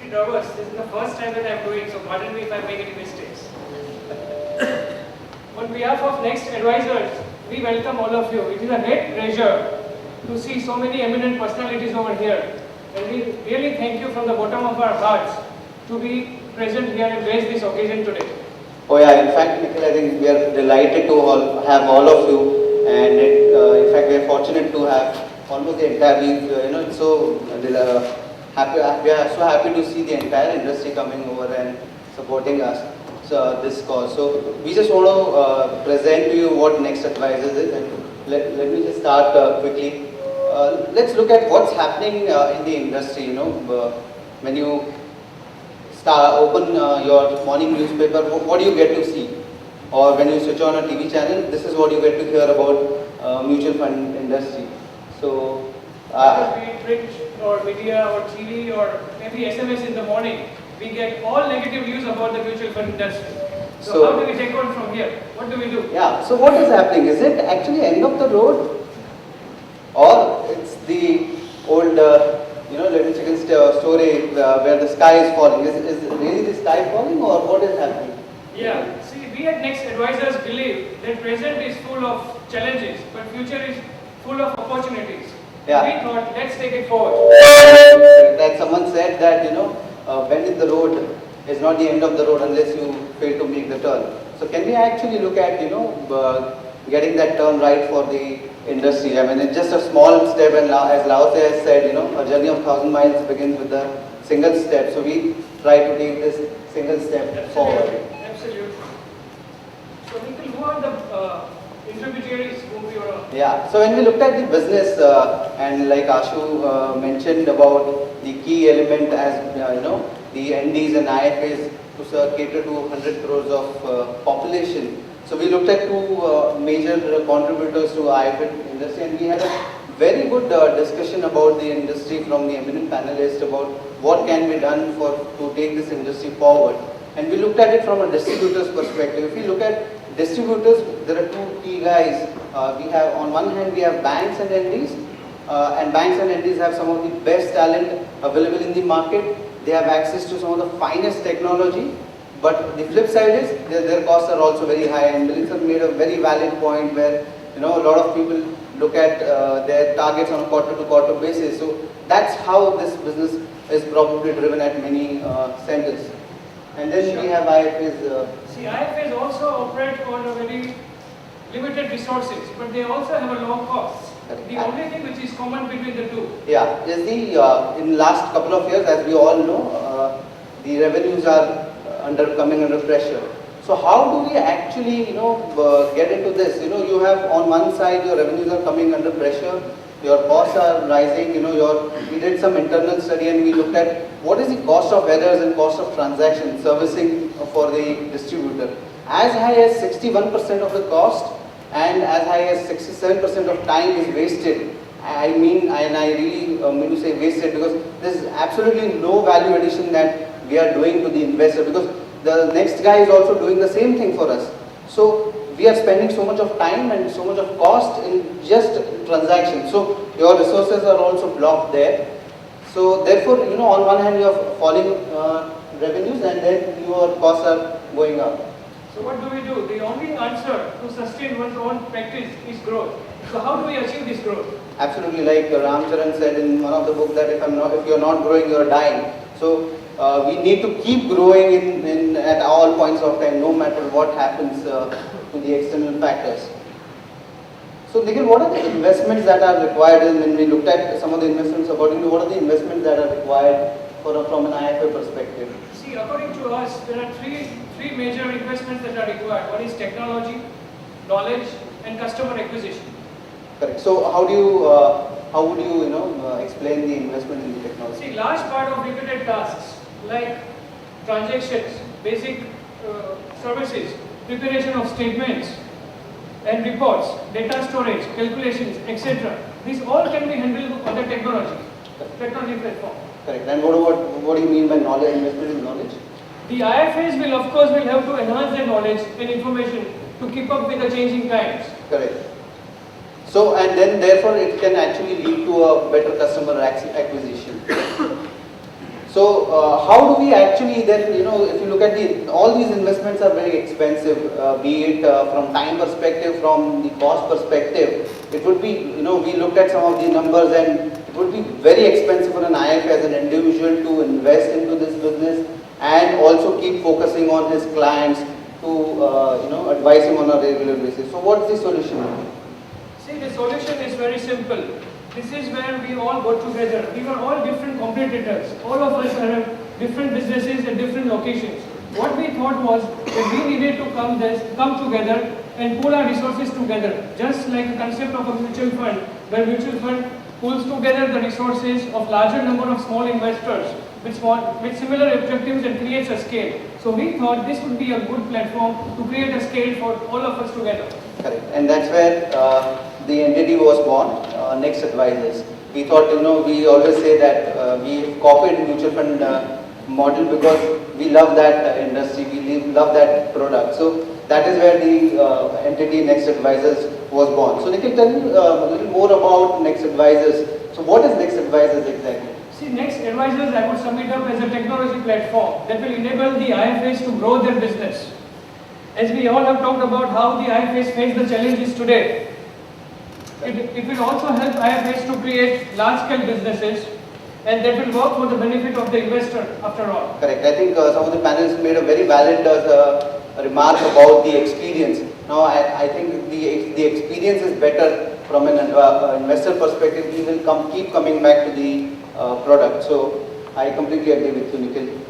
little nervous. This is the first time that I am doing, so pardon me if I make any mistakes. On behalf of NextAdvisors, we welcome all of you. It is a great pleasure to see so many eminent personalities over here. And we really thank you from the bottom of our hearts to be present here and grace this occasion today. Oh yeah, in fact, Nikhil, I think we are delighted to have all of you, and in fact, we are fortunate to have almost the entire, it's so happy. We are so happy to see the entire industry coming over and supporting us. So this cause. So we just want to present to you what NextAdvisors is, and let me just start quickly. Let's look at what's happening in the industry. When you open your morning newspaper, what do you get to see? Or when you switch on a TV channel, this is what you get to hear about mutual fund industry. So, be it print or media or TV or maybe SMS in the morning, we get all negative news about the mutual fund industry. So how do we take on from here? What do we do? Yeah, so what is happening? Is it actually end of the road? Or it's the old, little chicken story where the sky is falling. Is really the sky falling, or what is happening? Yeah, see, we at NextAdvisors believe that present is full of challenges, but future is full of opportunities. Yeah. We thought, let's take it forward. That someone said that, bend in the road is not the end of the road unless you fail to make the turn. So can we actually look at, getting that turn right for the industry? I mean, it's just a small step, and as Lao Tse has said, a journey of 1,000 miles begins with a single step. So we try to take this single step forward. Absolutely. So Nikhil, who are the intermediaries whom we are? Yeah, so when we looked at the business, and like Ashu mentioned about the key element as, the NDs and IFAs to cater to 100 crores of population. So we looked at two major contributors to IFA industry, and we had a very good discussion about the industry from the eminent panelists about what can be done to take this industry forward. And we looked at it from a distributor's perspective. If we look at distributors, there are two key guys. We have, on one hand, we have banks and NDs, and banks and NDs have some of the best talent available in the market. They have access to some of the finest technology. But the flip side is their costs are also very high, and Melissa made a very valid point where a lot of people look at their targets on a quarter-to-quarter basis. So that's how this business is probably driven at many centers. And then we have IFAs. See, IFAs also operate on a very limited resources, but they also have a low cost. The only thing which is common between the two. Yeah, is in the last couple of years, as we all know, the revenues are coming under pressure. So how do we actually, get into this? You have on one side your revenues are coming under pressure, your costs are rising. We did some internal study and we looked at what is the cost of errors and cost of transaction servicing for the distributor. As high as 61% of the cost and as high as 67% of time is wasted. I really mean to say wasted, because there is absolutely no value addition that we are doing to the investor, because the next guy is also doing the same thing for us. So we are spending so much of time and so much of cost in just transactions. So your resources are also blocked there. So therefore, on one hand you have falling revenues, and then your costs are going up. So what do we do? The only answer to sustain one's own practice is growth. So how do we achieve this growth? Absolutely, like Ram Charan said in one of the books that if you're not growing, you're dying. So we need to keep growing at all points of time, no matter what happens to the external factors. So Nikhil, what are the investments that are required? And when we looked at some of the investments, according to what are the investments that are required from an IFA perspective? See, according to us, there are three major investments that are required. One is technology, knowledge, and customer acquisition. Correct. So how would you explain the investment in the technology? See, large part of repeated tasks like transactions, basic services, preparation of statements and reports, data storage, calculations, etc. These all can be handled on the technology platform. Correct. And what do you mean by knowledge, investment in knowledge? The IFAs will have to enhance their knowledge and information to keep up with the changing times. Correct. So, and then therefore it can actually lead to a better customer acquisition. So how do we actually then, if you look at all these investments are very expensive, be it from time perspective, from the cost perspective, it would be, we looked at some of the numbers and it would be very expensive for an IFA as an individual to invest into this business and also keep focusing on his clients to, advise him on a regular basis. So what's the solution? See, the solution is very simple. This is where we all got together. We were all different competitors. All of us have different businesses at different locations. What we thought was that we needed to come together and pool our resources together. Just like the concept of a mutual fund, where mutual fund pulls together the resources of larger number of small investors with similar objectives and creates a scale. So we thought this would be a good platform to create a scale for all of us together. Correct. And that's where the entity was born, NextAdvisors. We thought, we always say that we copied mutual fund model because we love that industry, we love that product. So that is where the entity NextAdvisors was born. So Nikhil, tell me a little more about NextAdvisors. So what is NextAdvisors exactly? See, NextAdvisors, I would sum it up as a technology platform that will enable the IFAs to grow their business. As we all have talked about how the IFAs face the challenges today, it will also help IFAs to create large-scale businesses, and that will work for the benefit of the investor after all. Correct. I think some of the panelists made a very valid remark about the experience. Now, I think the experience is better from an investor perspective. We will keep coming back to the product. So I completely agree with you, Nikhil.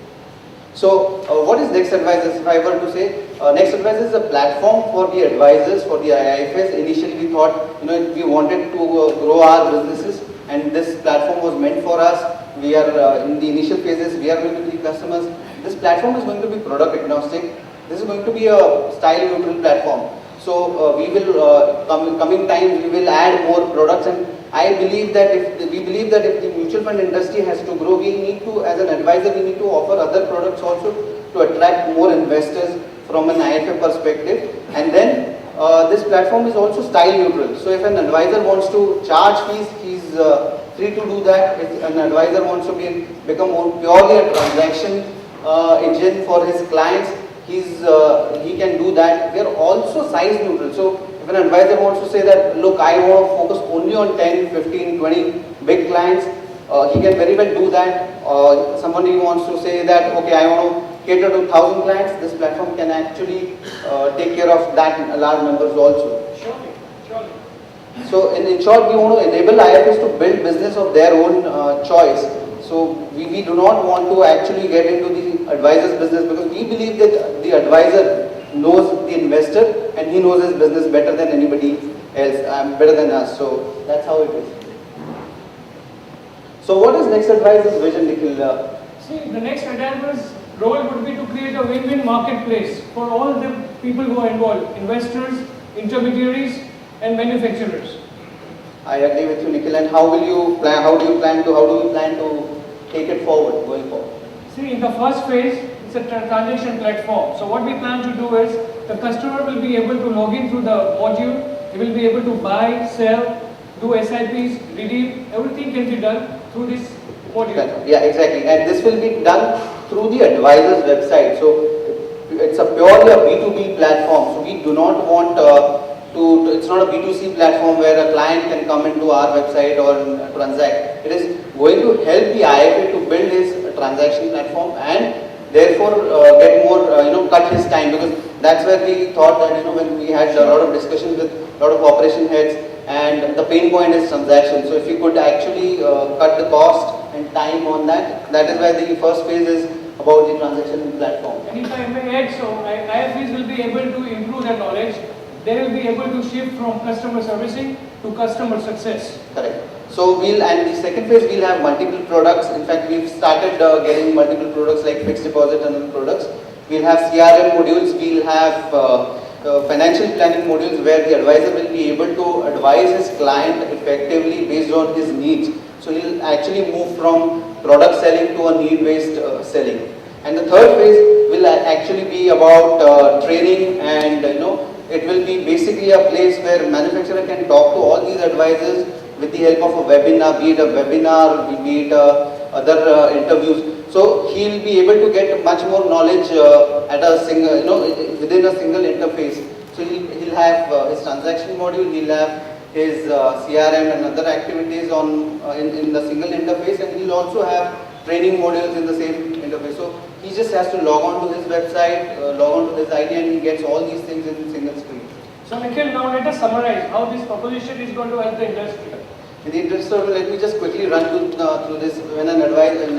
So what is NextAdvisors? If I were to say, NextAdvisors is a platform for the advisors, for the IFAs. Initially we thought, we wanted to grow our businesses, and this platform was meant for us. We are in the initial phases, we are going to be customers. This platform is going to be product agnostic. This is going to be a style neutral platform. So we will, coming time, we will add more products, and I believe that if the mutual fund industry has to grow, we need to, as an advisor, we need to offer other products also to attract more investors from an IFA perspective. And then this platform is also style neutral. So if an advisor wants to charge fees, he's free to do that. If an advisor wants to become more purely a transaction engine for his clients, he can do that. We are also size neutral. So if an advisor wants to say that, look, I want to focus only on 10, 15, 20 big clients, he can very well do that. Somebody wants to say that, okay, I want to cater to 1,000 clients, this platform can actually take care of that large numbers also. Surely. So in short, we want to enable IFAs to build business of their own choice. So we do not want to actually get into the advisor's business, because we believe that the advisor knows the investor and he knows his business better than anybody else, better than us. So that's how it is. So what is NextAdvisors' vision, Nikhil? See, the NextAdvisors' role would be to create a win-win marketplace for all the people who are involved, investors, intermediaries, and manufacturers. I agree with you, Nikhil. And how do you plan to take it forward, going forward? See, in the first phase, it's a transaction platform. So what we plan to do is, the customer will be able to log in through the module, he will be able to buy, sell, do SIPs, redeem, everything can be done through this module. Yeah, exactly. And this will be done through the advisor's website. So it's purely a B2B platform. So we do not want it's not a B2C platform where a client can come into our website or transact. It is going to help the IFA to build his transaction platform and therefore get more, cut his time, because that's where we thought that, when we had a lot of discussions with a lot of operation heads, and the pain point is transaction. So if you could actually cut the cost and time on that, that is why the first phase is about the transaction platform. And if I may add, so IFAs will be able to improve their knowledge. They will be able to shift from customer servicing to customer success. Correct. So and the second phase, we'll have multiple products. In fact, we've started getting multiple products like fixed deposit and other products. We'll have CRM modules. We'll have financial planning modules where the advisor will be able to advise his client effectively based on his needs. So he'll actually move from product selling to a need-based selling. And the third phase will actually be about training, and it will be basically a place where manufacturer can talk to all these advisors with the help of a webinar, be it other interviews. So he'll be able to get much more knowledge at a single, within a single interface. So he'll have his transaction module, he'll have his CRM and other activities on in the single interface, and he'll also have training modules in the same interface. So he just has to log on to his website, log on to his ID, and he gets all these things in single screen. So Nikhil, now let us summarize how this proposition is going to help the industry. In the interest of, let me just quickly run through this. When an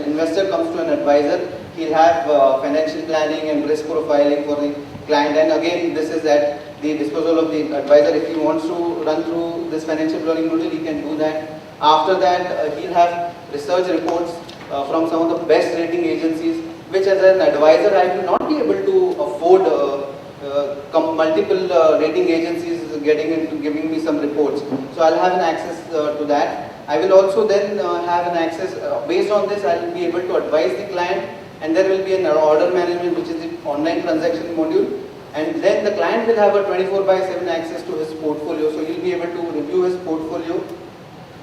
investor comes to an advisor, he'll have financial planning and risk profiling for the client. And again, this is at the disposal of the advisor. If he wants to run through this financial planning module, he can do that. After that, he'll have research reports from some of the best rating agencies, which as an advisor I will not be able to afford multiple rating agencies getting into giving me some reports. So I'll have an access to that. I will also then have an access, based on this I will be able to advise the client, and there will be an order management, which is the online transaction module, and then the client will have a 24/7 access to his portfolio, so he'll be able to review his portfolio.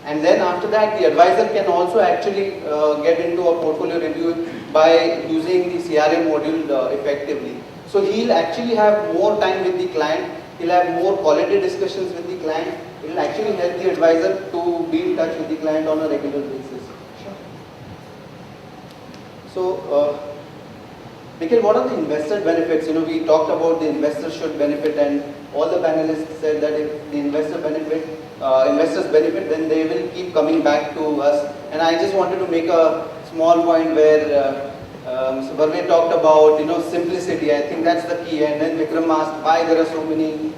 And then after that, the advisor can also actually get into a portfolio review by using the CRM module effectively. So he'll actually have more time with the client, he'll have more quality discussions with the client, it will actually help the advisor to be in touch with the client on a regular basis. Sure. So, Nikhil, what are the investor benefits? We talked about the investor should benefit, and all the panelists said that if the investors benefit, then they will keep coming back to us. And I just wanted to make a small point where Mr. Barve talked about simplicity. I think that's the key. And then Vikram asked why there are so many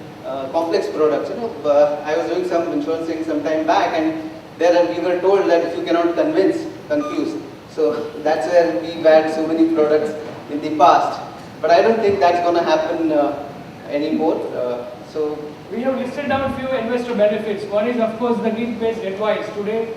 complex products. I was doing some insurance thing some time back, and there we were told that if you cannot convince, confuse. So that's where we've had so many products in the past. But I don't think that's going to happen anymore. So we have listed down a few investor benefits. One is, of course, the need-based advice. Today,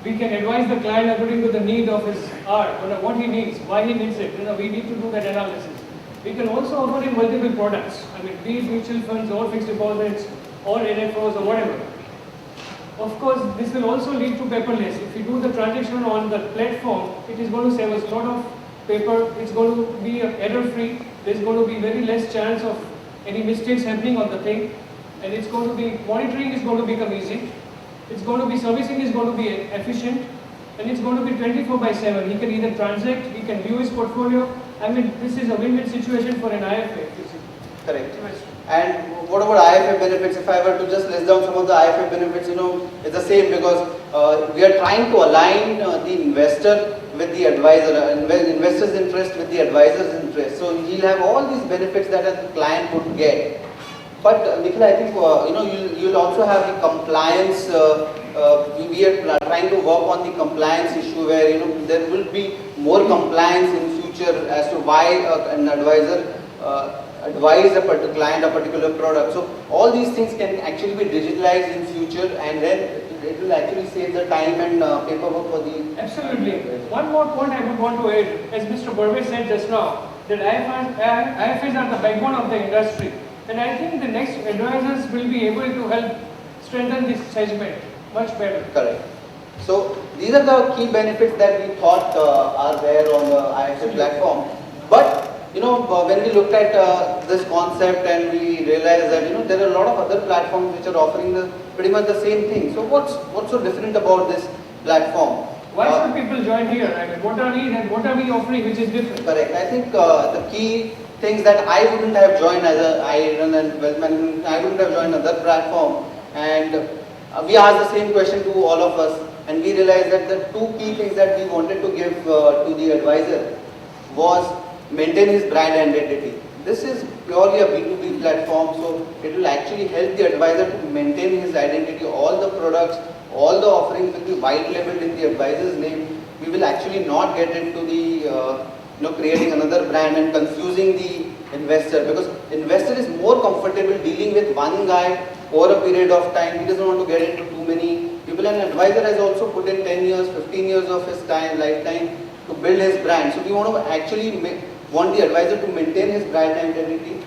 we can advise the client according to the need of his art, what he needs, why he needs it. We need to do that analysis. We can also offer him multiple products. Be it mutual funds or fixed deposits or NFOs or whatever. Of course, this will also lead to paperless. If we do the transaction on the platform, it is going to save us a lot of paper. It's going to be error-free. There's going to be very less chance of any mistakes happening on the thing. And it's going to be, monitoring is going to become easy. It's going to be, servicing is going to be efficient, and it's going to be 24/7. He can either transact, he can view his portfolio. This is a win-win situation for an IFA. Correct. And what about IFA benefits? If I were to just list down some of the IFA benefits, it's the same, because we are trying to align the investor with the advisor, investor's interest with the advisor's interest. So he'll have all these benefits that a client would get. But Nikhil, I think you'll also have the compliance. We are trying to work on the compliance issue, where there will be more compliance in future as to why an advisor advise a particular client a particular product. So all these things can actually be digitalized in future, and then it will actually save the time and paperwork for the. Absolutely. One more point I would want to add, as Mr. Barve said just now, that IFAs are the backbone of the industry. And I think the NextAdvisors will be able to help strengthen this segment much better. Correct. So these are the key benefits that we thought are there on the IFA platform. But when we looked at this concept, and we realized that there are a lot of other platforms which are offering pretty much the same thing. So what's so different about this platform? Why should people join here? What are we offering which is different? Correct. I think the key things that I wouldn't have joined as I run and wealth management, I wouldn't have joined another platform. And we asked the same question to all of us, and we realized that the two key things that we wanted to give to the advisor was maintain his brand identity. This is purely a B2B platform, so it will actually help the advisor to maintain his identity. All the products, all the offerings will be white labeled in the advisor's name. We will actually not get into the creating another brand and confusing the investor, because investor is more comfortable dealing with one guy over a period of time. He doesn't want to get into too many people, and advisor has also put in 10 years, 15 years of his lifetime to build his brand. So we want to actually want the advisor to maintain his brand identity,